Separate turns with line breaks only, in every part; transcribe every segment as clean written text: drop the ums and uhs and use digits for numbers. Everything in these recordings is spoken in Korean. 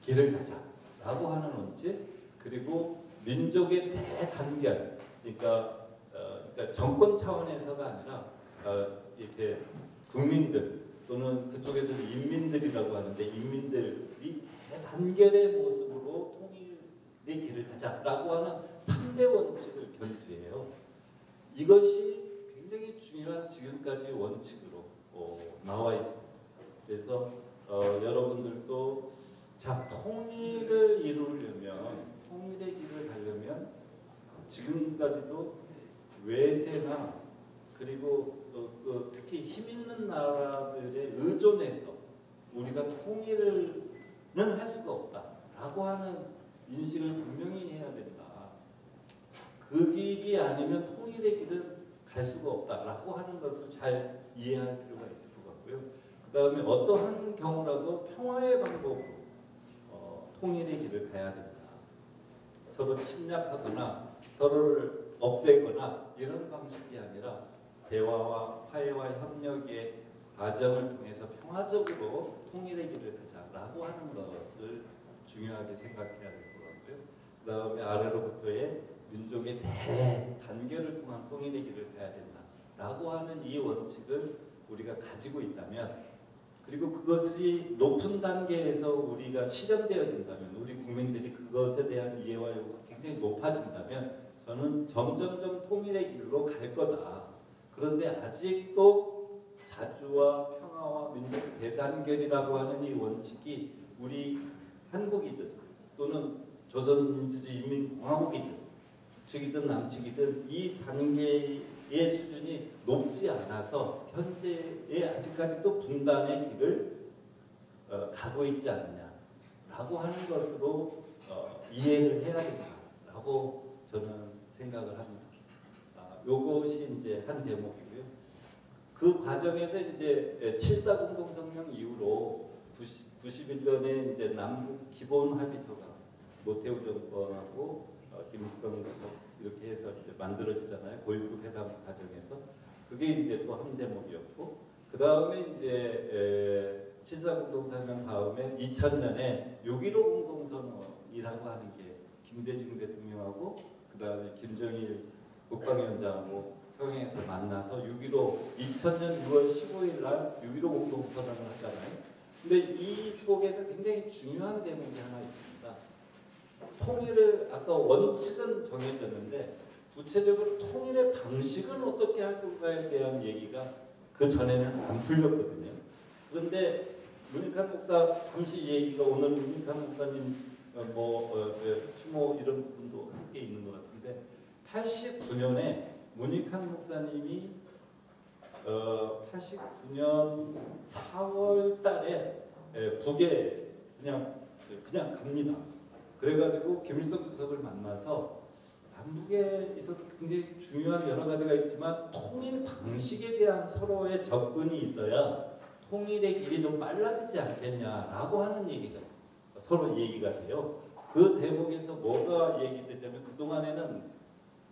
길을 가자라고 하는 원칙, 그리고 민족의 대단결, 그러니까 정권 차원에서가 아니라 이렇게 국민들 또는 그쪽에서는 인민들이라고 하는데 인민들이 대단결의 모습으로 통일의 길을 가자라고 하는 3대 원칙을 견지해요. 이것이 굉장히 중요한 지금까지 원칙으로 나와 있습니다. 그래서 여러분들도 자, 통일을 이루려면, 통일의 길을 가려면 지금까지도 외세나 그리고 특히 힘 있는 나라들에 의존해서 우리가 통일은 할 수가 없다라고 하는 인식을 분명히 해야 된다. 그 길이 아니면 통일의 길은 갈 수가 없다라고 하는 것을 잘 이해할 필요가 있을 것 같고요. 그 다음에 어떠한 경우라도 평화의 방법으로 통일의 길을 가야 된다. 서로 침략하거나 서로를 없애거나 이런 방식이 아니라 대화와 화해와 협력의 과정을 통해서 평화적으로 통일의 길을 가자라고 하는 것을 중요하게 생각해야 될 것 같고요. 그 다음에 아래로부터의 민족의 대단결을 통한 통일의 길을 가야 된다라고 하는 이 원칙을 우리가 가지고 있다면, 그리고 그것이 높은 단계에서 우리가 실현되어진다면, 우리 국민들이 그것에 대한 이해와 요구가 굉장히 높아진다면 저는 점점점 통일의 길로 갈 거다. 그런데 아직도 자주와 평화와 민족 대단결이라고 하는 이 원칙이 우리 한국이든 또는 조선민주주의인민공화국이든 북측이든 남측이든 이 단계의 수준이 높지 않아서 현재의 아직까지도 분단의 길을 가고 있지 않느냐라고 하는 것으로 이해를 해야 된다라고 저는 생각을 합니다. 요것이 이제 한 대목이고요. 그 과정에서 이제 7.4 공동성명 이후로 91년에 이제 남북 기본 합의서가 노태우 정권하고 김일성 주석 이렇게 해서 이제 만들어지잖아요. 고위급 회담 과정에서. 그게 이제 또 한 대목이었고, 그 다음에 이제 7.4 공동성명 다음에 2000년에 6.15 공동선언이라고 하는 게 김대중 대통령하고 그 다음에 김정일 국방위원장하고 평양에서 만나서 2000년 6월 15일 날 6.15 공동선언을 하잖아요. 근데 이 속에서 굉장히 중요한 대목이 하나 있습니다. 통일을 아까 원칙은 정해졌는데 구체적으로 통일의 방식은 어떻게 할 건가에 대한 얘기가 그 전에는 안 풀렸거든요. 그런데 문익환 목사 잠시 얘기가, 오늘 문익환 목사님 추모 이런 분도 함께 있는 것 같은데 89년에 문익환 목사님이 89년 4월 달에 북에 그냥 갑니다. 그래가지고 김일성 주석을 만나서 남북에 있어서 굉장히 중요한 여러 가지가 있지만 통일 방식에 대한 서로의 접근이 있어야 통일의 길이 좀 빨라지지 않겠냐라고 하는 얘기가 서로 얘기가 돼요. 그 대목에서 뭐가 얘기되냐면 그동안에는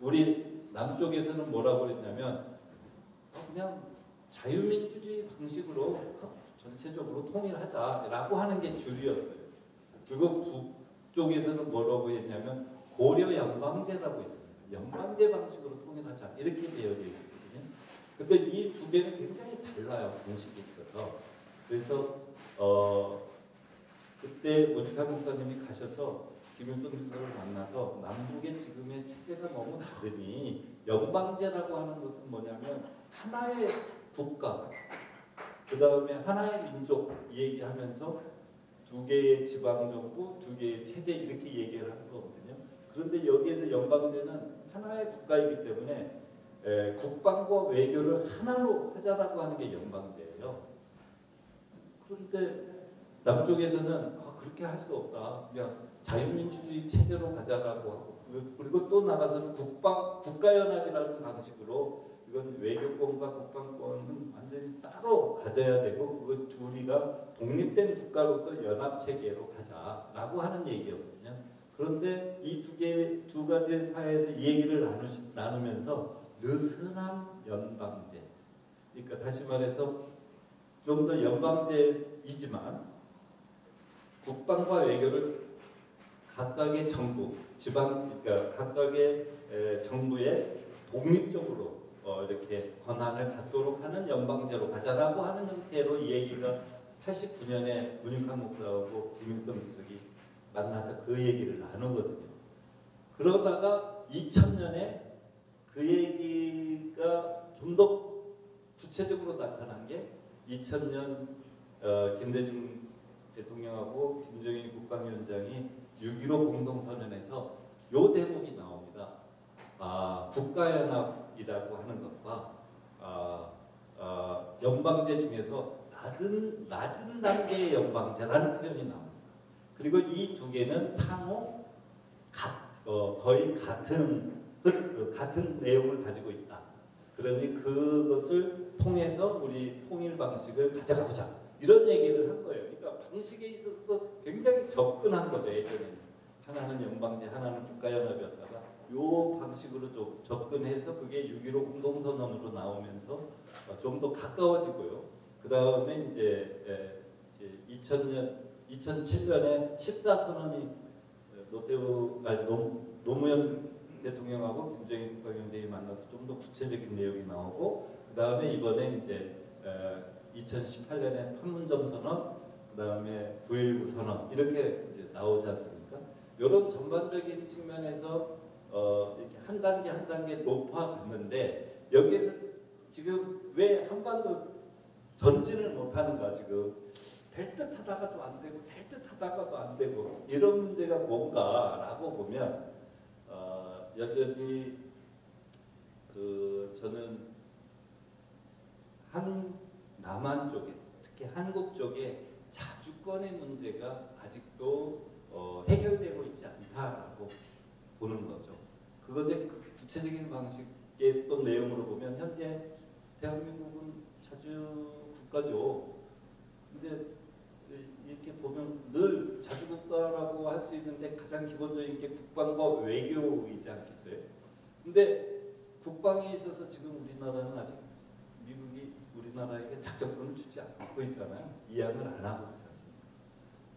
우리 남쪽에서는 뭐라고 그랬냐면 그냥 자유민주주의 방식으로 전체적으로 통일하자라고 하는 게 주류였어요. 그리고 북쪽에서는 뭐라고 했냐면 고려 연방제라고 있습니다. 연방제 방식으로 통일하자 이렇게 되어 있거든요. 근데 이 두 개는 굉장히 달라요. 방식이 있어서. 그래서 그때 문익환 목사님이 가셔서 김일성 주석을 만나서 남북의 지금의 체제가 너무 다르니 연방제라고 하는 것은 뭐냐면 하나의 국가, 그 다음에 하나의 민족 얘기하면서 두 개의 지방정부, 두 개의 체제 이렇게 얘기를 하는 거거든요. 그런데 여기에서 연방제는 하나의 국가이기 때문에 국방과 외교를 하나로 하자라고 하는 게 연방제예요. 그런데 남쪽에서는 그렇게 할 수 없다. 그냥 자유민주주의 체제로 가자라고 하고, 그리고 또 나가서는 국가연합이라는 방식으로 이건 외교권과 국방권은 완전히 따로 가져야 되고 그 둘이가 독립된 국가로서 연합체계로 가자라고 하는 얘기였거든요. 그런데 이 두 가지 사이에서 이 얘기를 나누면서 느슨한 연방제, 그러니까 다시 말해서 좀 더 연방제이지만 국방과 외교를 각각의 정부, 그러니까 각각의 정부에 독립적으로 이렇게 권한을 갖도록 하는 연방제로 가자라고 하는 형태로 이 얘기가 89년에 문익환 목사하고 김일성 주석이 만나서 그 얘기를 나누거든요. 그러다가 2000년에 그 얘기가 좀 더 구체적으로 나타난 게 2000년 김대중 대통령하고 김정일 국방위원장이 6.15 공동선언에서 요 대목이 나옵니다. 국가연합이라고 하는 것과 연방제 중에서 낮은 단계의 연방제라는 표현이 나옵니다. 그리고 이 두 개는 상호 거의 같은 내용을 가지고 있다. 그러니 그것을 통해서 우리 통일 방식을 가져가보자. 이런 얘기를 한 거예요. 그러니까 방식에 있어서도 굉장히 접근한 거죠. 예전에는 하나는 연방제, 하나는 국가연합이었다가 요 방식으로 좀 접근해서 그게 6.15 공동선언으로 나오면서 좀 더 가까워지고요. 그 다음에 이제 2007년에 14선언이 노무현 대통령하고 김정일 국방위원장이 만나서 좀 더 구체적인 내용이 나오고, 그 다음에 이번에 이제 2018년에 판문점 선언, 그 다음에 9.19 선언 이렇게 이제 나오지 않습니까? 이런 전반적인 측면에서 이렇게 한 단계 높아갔는데, 여기에서 지금 왜 한반도 전진을 못하는가, 지금 될 듯하다가도 안 되고 될 듯하다가도 안 되고 이런 문제가 뭔가라고 보면 여전히 저는 남한 쪽에, 특히 한국 쪽에 자주권의 문제가 아직도 해결되고 있지 않다라고 보는 거죠. 그것의 구체적인 방식의 또 내용으로 보면 현재 대한민국은 자주 국가죠. 근데 이렇게 보면 늘 자주국가라고 할 수 있는데 가장 기본적인 게 국방과 외교이지 않겠어요? 근데 국방에 있어서 지금 우리나라는 아직 미국이 우리나라에게 작전권을 주지 않고 있잖아요. 이양을 안 하고 있지 않습니까?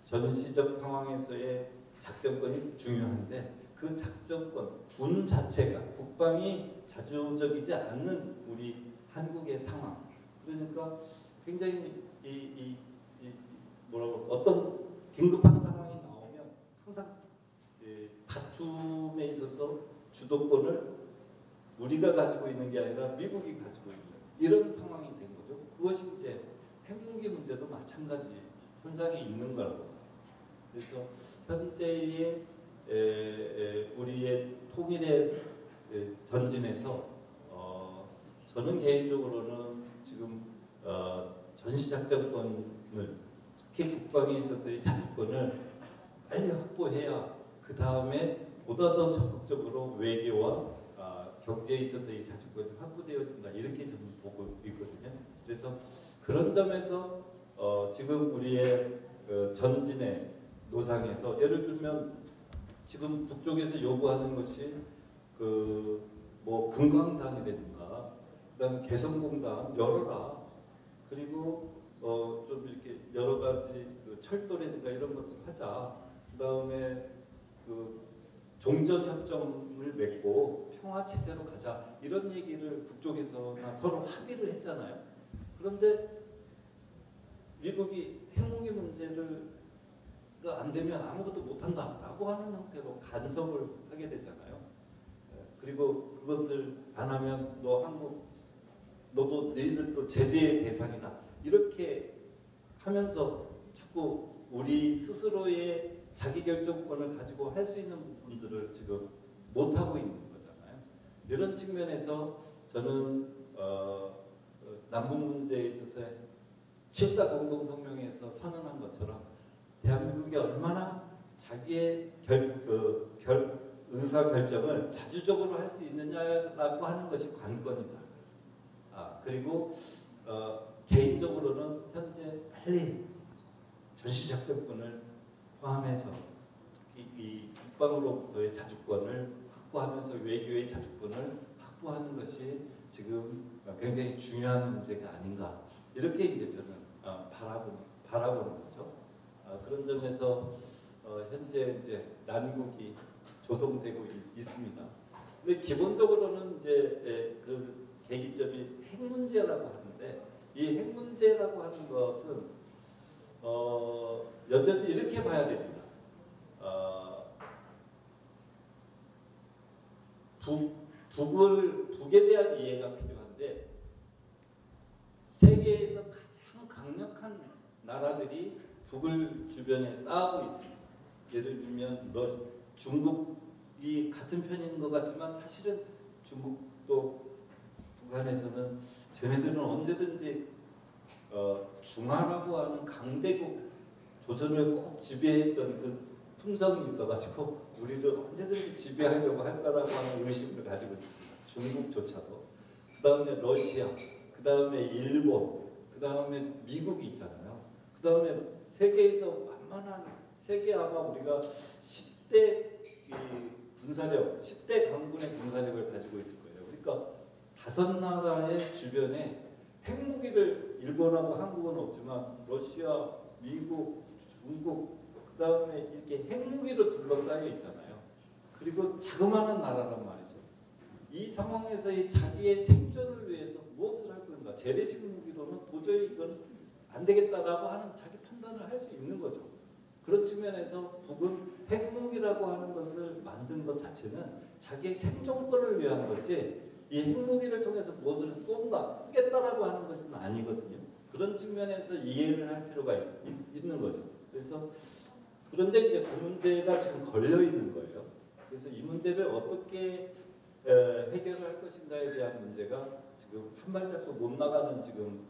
전시적 상황에서의 작전권이 중요한데 그 작전권, 군 자체가 국방이 자주적이지 않는 우리 한국의 상황. 그러니까 굉장히 어떤 긴급한 상황이 나오면 항상 다툼에 있어서 주도권을 우리가 가지고 있는 게 아니라 미국이 가지고 있는 이런 상황이 된 거죠. 그것이 이제 핵무기 문제도 마찬가지 선상에 있는 거라고. 그래서 현재의 우리의 통일의 전진에서 저는 개인적으로는 지금 전시작전권을, 특히 국방에 있어서의 자주권을 빨리 확보해야 그 다음에 보다 더 적극적으로 외교와 경제에 있어서의 자주권이 확보되어진다, 이렇게 저는 보고 있거든요. 그래서 그런 점에서 지금 우리의 전진의 노상에서 예를 들면 지금 북쪽에서 요구하는 것이 뭐 금강산이라든가 그다음에 개성공단 열어라, 그리고 좀 이렇게 여러 가지 철도라든가 이런 것들 하자, 그다음에 종전협정을 맺고 평화체제로 가자, 이런 얘기를 북쪽에서나 서로 합의를 했잖아요. 그런데 미국이 핵무기 문제를 안 되면 아무것도 못한다라고 하는 형태로 간섭을 하게 되잖아요. 그리고 그것을 안 하면 너도 너희들도 제재의 대상이다, 이렇게 하면서 자꾸 우리 스스로의 자기결정권을 가지고 할 수 있는 부분들을 지금 못하고 있는 거잖아요. 이런 측면에서 저는 남북 문제에 있어서 7.4 공동성명에서 선언한 것처럼 대한민국이 얼마나 자기의 의사결정을 자주적으로 할 수 있느냐라고 하는 것이 관건이다. 그리고 개인적으로는 현재 빨리 전시작전권을 포함해서 이 국방으로부터의 자주권을 확보하면서 외교의 자주권을 확보하는 것이 지금 굉장히 중요한 문제가 아닌가, 이렇게 이제 저는 바라보는 거죠. 그런 점에서 현재 이제 난국이 조성되고 있습니다. 근데 기본적으로는 이제 그 계기점이 핵 문제라고 하는데, 이 핵 문제라고 하는 것은 여전히 이렇게 봐야 됩니다. 북에 대한 이해가 필요한데, 세계에서 가장 강력한 나라들이 북을 주변에 쌓고 있습니다. 예를 들면 중국이 같은 편인 것 같지만 사실은 중국도 북한에서는 쟤네들은 언제든지 중화라고 하는 강대국 조선을 꼭 지배했던 그 품성이 있어가지고 우리를 언제든지 지배하려고 할 거라고 하는 의심을 가지고 있습니다. 중국조차도. 그 다음에 러시아, 그 다음에 일본, 그 다음에 미국이 있잖아요. 그 다음에 세계에서 만만한, 세계 아마 우리가 10대 군사력, 10대 강군의 군사력을 가지고 있을 거예요. 그러니까 5나라의 주변에 핵무기를, 일본하고 한국은 없지만 러시아, 미국, 중국, 그 다음에 이렇게 핵무기로 둘러싸여 있잖아요. 그리고 자그마한 나라란 말이죠. 이 상황에서 자기의 생존을 위해서 무엇을 할 건가? 재래식 무기로는 도저히 이건 안 되겠다라고 하는 자기 판단을 할 수 있는 거죠. 그런 측면에서 북은 핵무기라고 하는 것을 만든 것 자체는 자기의 생존권을 위한 것이, 이 핵무기를 통해서 무엇을 쏜다, 쓰겠다라고 하는 것은 아니거든요. 그런 측면에서 이해를 할 필요가 있는 거죠. 그래서 그런데 이제 그 문제가 지금 걸려 있는 거예요. 그래서 이 문제를 어떻게 해결할 것인가에 대한 문제가 지금 한 발짝도 못 나가는 지금